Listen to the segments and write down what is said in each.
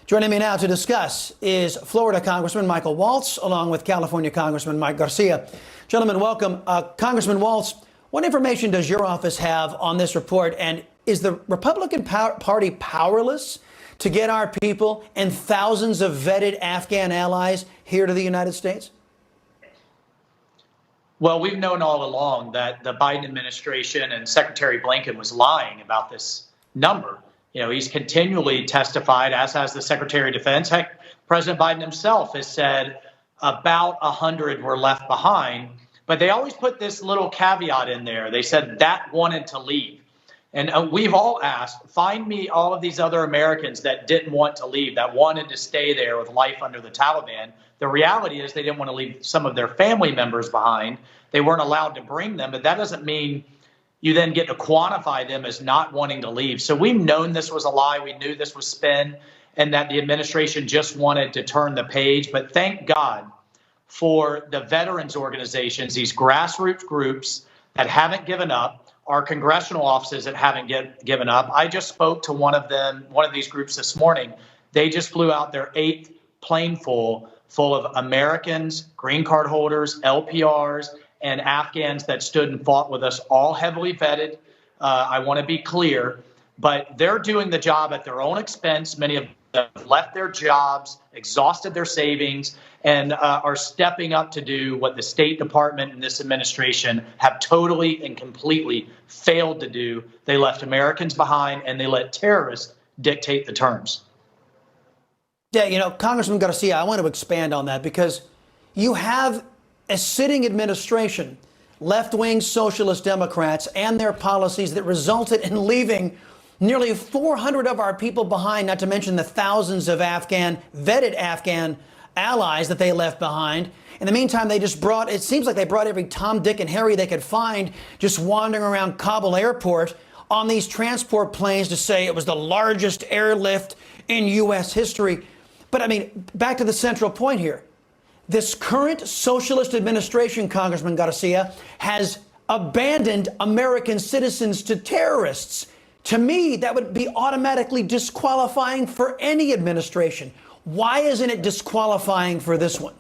Joining me now to discuss is Florida Congressman Michael Waltz, along with California Congressman Mike Garcia. Gentlemen, welcome. Congressman Waltz, what information does your office have on this report? And is the Republican Party powerless to get our people and thousands of vetted Afghan allies here to the United States? Well, we've known all along that the Biden administration and Secretary Blinken was lying about this number. You know, he's continually testified, as has the Secretary of Defense. Heck, President Biden himself has said about 100 were left behind. But they always put this little caveat in there. They said that wanted to leave. And we've all asked, find me all of these other Americans that didn't want to leave, that wanted to stay there with life under the Taliban. The reality is they didn't want to leave some of their family members behind. They weren't allowed to bring them, but that doesn't mean you then get to quantify them as not wanting to leave. So we've known this was a lie. We knew this was spin and that the administration just wanted to turn the page. But thank God for the veterans organizations, these grassroots groups that haven't given up, our congressional offices that haven't given up. I just spoke to one of these groups this morning. They just flew out their 8th plane full of Americans, green card holders, LPRs, and Afghans that stood and fought with us, all heavily vetted. I want to be clear, but they're doing the job at their own expense. Many of them have left their jobs, exhausted their savings, and are stepping up to do what the State Department and this administration have totally and completely failed to do. They left Americans behind, and they let terrorists dictate the terms. Yeah, you know, Congressman Garcia, I want to expand on that because you have a sitting administration, left-wing socialist Democrats, and their policies that resulted in leaving nearly 400 of our people behind, not to mention the thousands of vetted Afghan allies that they left behind. In the meantime, it seems like they brought every Tom, Dick, and Harry they could find just wandering around Kabul airport on these transport planes to say it was the largest airlift in U.S. history. But I mean, back to the central point here. This current socialist administration, Congressman Garcia, has abandoned American citizens to terrorists. To me, that would be automatically disqualifying for any administration. Why isn't it disqualifying for this one?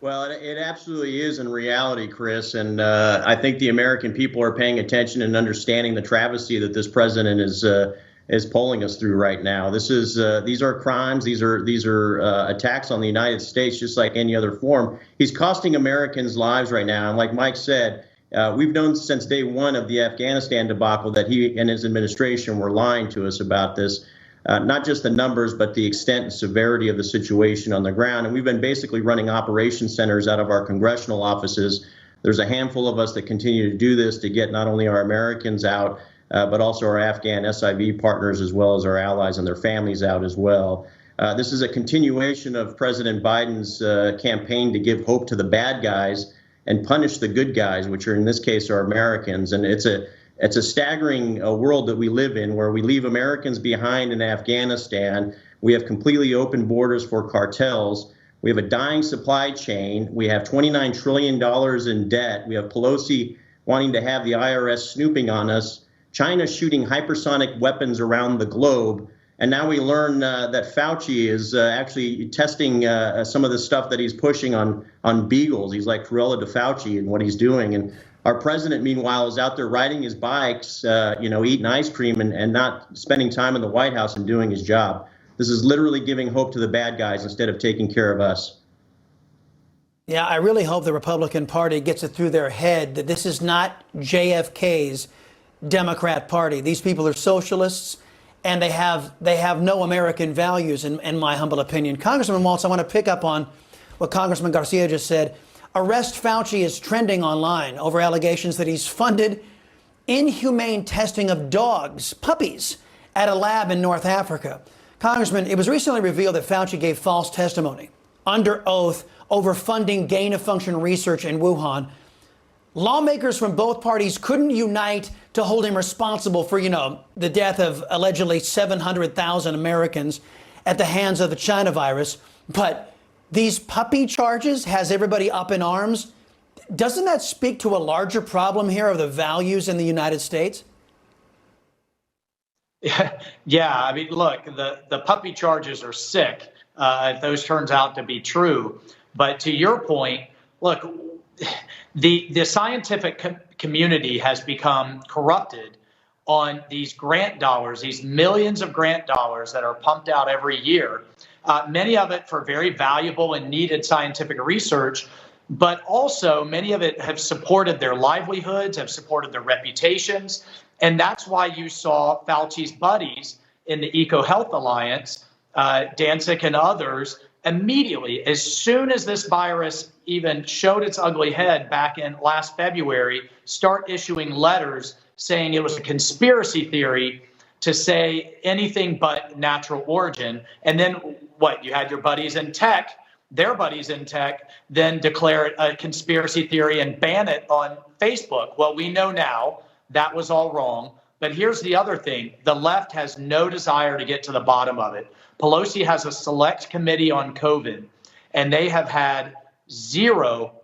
Well, it absolutely is in reality, Chris. And I think the American people are paying attention and understanding the travesty that this president is polling us through right now. These are crimes. These are attacks on the United States, just like any other form. He's costing Americans lives right now. And like Mike said, we've known since day one of the Afghanistan debacle that he and his administration were lying to us about this. Not just the numbers, but the extent and severity of the situation on the ground. And we've been basically running operation centers out of our congressional offices. There's a handful of us that continue to do this to get not only our Americans out, but also our Afghan SIV partners, as well as our allies and their families out as well. This is a continuation of President Biden's campaign to give hope to the bad guys and punish the good guys, which are in this case are Americans. And it's a staggering world that we live in, where we leave Americans behind in Afghanistan. We have completely open borders for cartels. We have a dying supply chain. We have $29 trillion in debt. We have Pelosi wanting to have the IRS snooping on us. China shooting hypersonic weapons around the globe. And now we learn that Fauci is actually testing some of the stuff that he's pushing on beagles. He's like Cruella de Fauci in what he's doing. And our president, meanwhile, is out there riding his bikes, eating ice cream and not spending time in the White House and doing his job. This is literally giving hope to the bad guys instead of taking care of us. Yeah, I really hope the Republican Party gets it through their head that this is not JFK's Democrat Party. These people are socialists, and they have no American values, in my humble opinion. Congressman Waltz, I want to pick up on what Congressman Garcia just said. Arrest Fauci is trending online over allegations that he's funded inhumane testing of dogs, puppies, at a lab in North Africa. Congressman, it was recently revealed that Fauci gave false testimony under oath over funding gain-of-function research in Wuhan. Lawmakers from both parties couldn't unite to hold him responsible for, the death of allegedly 700,000 Americans at the hands of the China virus. But these puppy charges has everybody up in arms. Doesn't that speak to a larger problem here of the values in the United States? Yeah, I mean, look, the puppy charges are sick if those turns out to be true. But to your point, look, the scientific community has become corrupted on these grant dollars, these millions of grant dollars that are pumped out every year, many of it for very valuable and needed scientific research, but also many of it have supported their livelihoods, have supported their reputations. And that's why you saw Fauci's buddies in the EcoHealth Alliance, Danzig and others, immediately, as soon as this virus even showed its ugly head back in last February, start issuing letters saying it was a conspiracy theory to say anything but natural origin. And then what? You had your buddies in tech, their buddies in tech, then declare it a conspiracy theory and ban it on Facebook. Well, we know now that was all wrong. But here's the other thing. The left has no desire to get to the bottom of it. Pelosi has a select committee on COVID, and they have had zero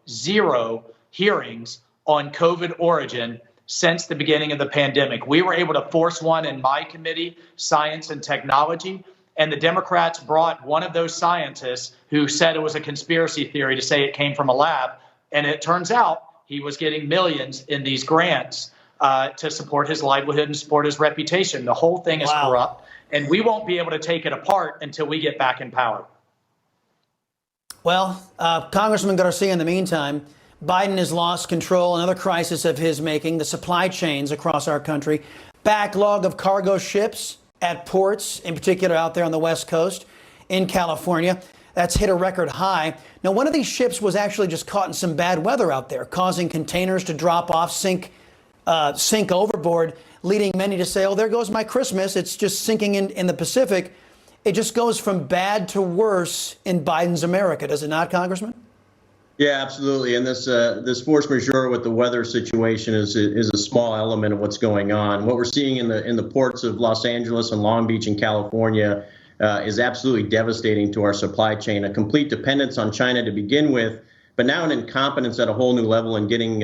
hearings on COVID origin since the beginning of the pandemic. We were able to force one in my committee, Science and Technology, and the Democrats brought one of those scientists who said it was a conspiracy theory to say it came from a lab. And it turns out he was getting millions in these grants to support his livelihood and support his reputation. The whole thing is corrupt, and we won't be able to take it apart until we get back in power. Well, Congressman Garcia, in the meantime, Biden has lost control. Another crisis of his making, the supply chains across our country. Backlog of cargo ships at ports, in particular out there on the West Coast in California. That's hit a record high. Now, one of these ships was actually just caught in some bad weather out there, causing containers to drop off, sink overboard, leading many to say, oh, there goes my Christmas. It's just sinking in the Pacific. It just goes from bad to worse in Biden's America, does it not, Congressman? Yeah, absolutely. And this force majeure with the weather situation is a small element of what's going on. What we're seeing in the ports of Los Angeles and Long Beach in California is absolutely devastating to our supply chain. A complete dependence on China to begin with, but now an incompetence at a whole new level in getting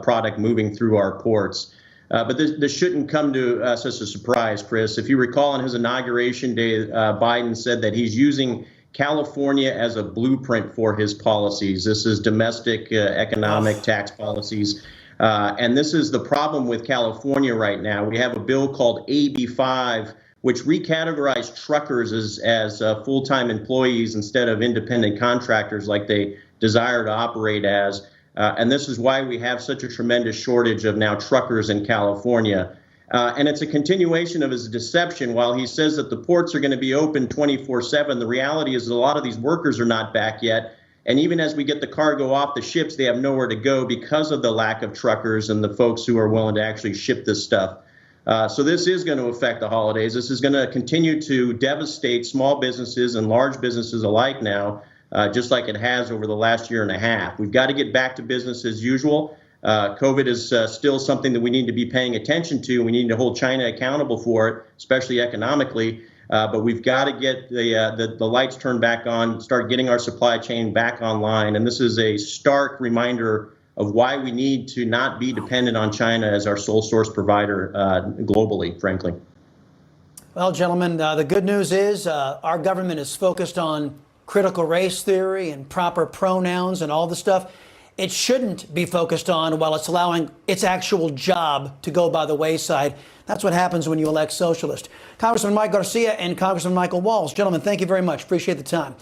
product moving through our ports. But this shouldn't come to us as a surprise, Chris. If you recall, on his inauguration day, Biden said that he's using California as a blueprint for his policies. This is domestic economic tax policies. And this is the problem with California right now. We have a bill called AB5, which recategorized truckers as full-time employees instead of independent contractors like they desire to operate as. And this is why we have such a tremendous shortage of now truckers in California. And it's a continuation of his deception. While he says that the ports are going to be open 24/7, the reality is that a lot of these workers are not back yet. And even as we get the cargo off the ships, they have nowhere to go because of the lack of truckers and the folks who are willing to actually ship this stuff. So this is going to affect the holidays. This is going to continue to devastate small businesses and large businesses alike now, just like it has over the last year and a half. We've got to get back to business as usual. COVID is still something that we need to be paying attention to. We need to hold China accountable for it, especially economically. But we've got to get the lights turned back on, start getting our supply chain back online. And this is a stark reminder of why we need to not be dependent on China as our sole source provider globally, frankly. Well, gentlemen, the good news is our government is focused on critical race theory and proper pronouns and all the stuff it shouldn't be focused on while it's allowing its actual job to go by the wayside. That's what happens when you elect socialist. Congressman Mike Garcia and Congressman Michael Waltz. Gentlemen, thank you very much. Appreciate the time.